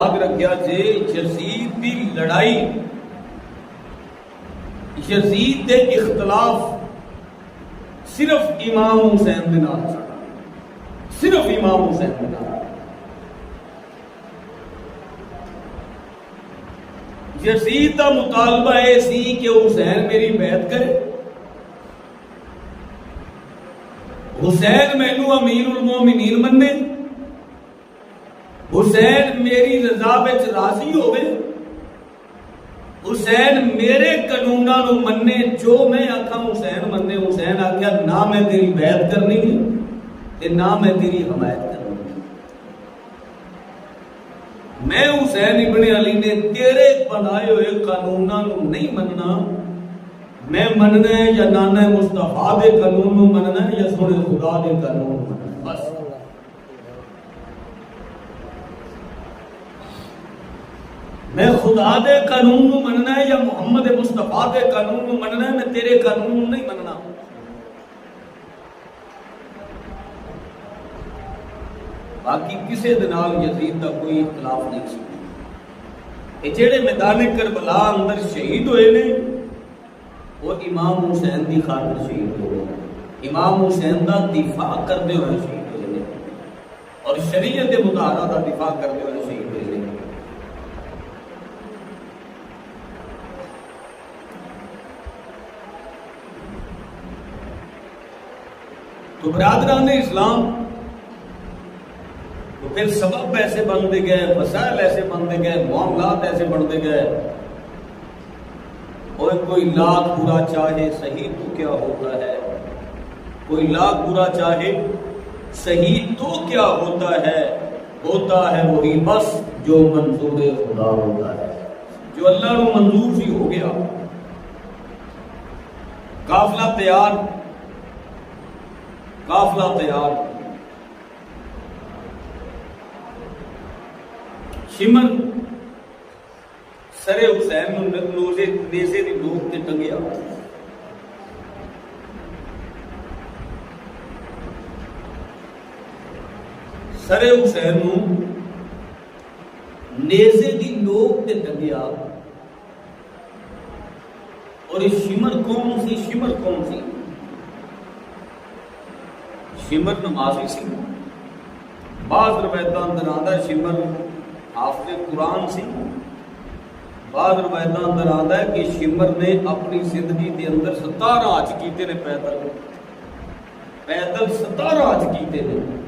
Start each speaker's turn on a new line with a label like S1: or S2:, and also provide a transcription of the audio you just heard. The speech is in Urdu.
S1: یاد رکھیا جے یزید دی لڑائی، یزید دے اختلاف صرف امام حسین دے نال سڑا، صرف امام حسین دے نال۔ یزید دا مطالبہ اے سی کہ حسین میری بیعت کرے، حسین مینوں امیر المومنین منے، حسین میری رضا وچ راضی ہوئے، حسین میرے قانوناں نو منے، جو میں آکھاں حسین منے۔ حسین آکھیا نہ میں تیری بیعت کرنی ہے تے نہ میں تیری حمایت کرنی ہے۔ میں حسین ابن علی نے تیرے بنائے ہوئے قانوناں نو نہیں مننا، میں مننا ہے یا نانا مصطفیٰ دے قانون نو مننا ہے یا سونے خدا دے قانون نو مننا، بس۔ میں خدا دے قانون نو مننا ہے یا محمد مصطفیٰ دے قانون نو مننا ہے، میں تیرے قانون نو نہیں مننا۔ باقی کسے دے نال یزید دا کوئی اختلاف نہیں سی۔ یہ جڑے میدان کربلا اندر شہید ہوئے نے وہ امام حسین دی خاطر شہید ہوئے، امام حسین دا دفاع کرتے ہوئے شہید ہوئے اور شریعت مطہرہ دا دفاع کرتے ہوئے شہید ہوئے۔ تو برادران اسلام، تو پھر سبب ایسے بنتے گئے، مسائل ایسے بنتے گئے، معاملات ایسے بنتے گئے۔ اور کوئی لاکھ برا چاہے صحیح تو کیا ہوتا ہے، کوئی لاکھ برا چاہے صحیح تو کیا ہوتا ہے وہی بس جو منظور خدا ہوتا ہے، جو اللہ کو منظور سی ہو گیا۔ قافلہ تیار، قافلہ تیار، شمر سر حسین نیزے دی نوک تے ٹنگیا، سر حسین نیزے دی نوک تے ٹنگیا۔ اور یہ شمر کون سی؟ شمر کون سی؟ شمر نمازی سی۔ بعض روایتاں اندر آندا ہے شمر حافظ قرآن سی، بعض روایتاں اندر آندا ہے کہ شمر نے اپنی زندگی دے اندر 17 حج کیتے نے، پیدل 17 حج کیتے نے۔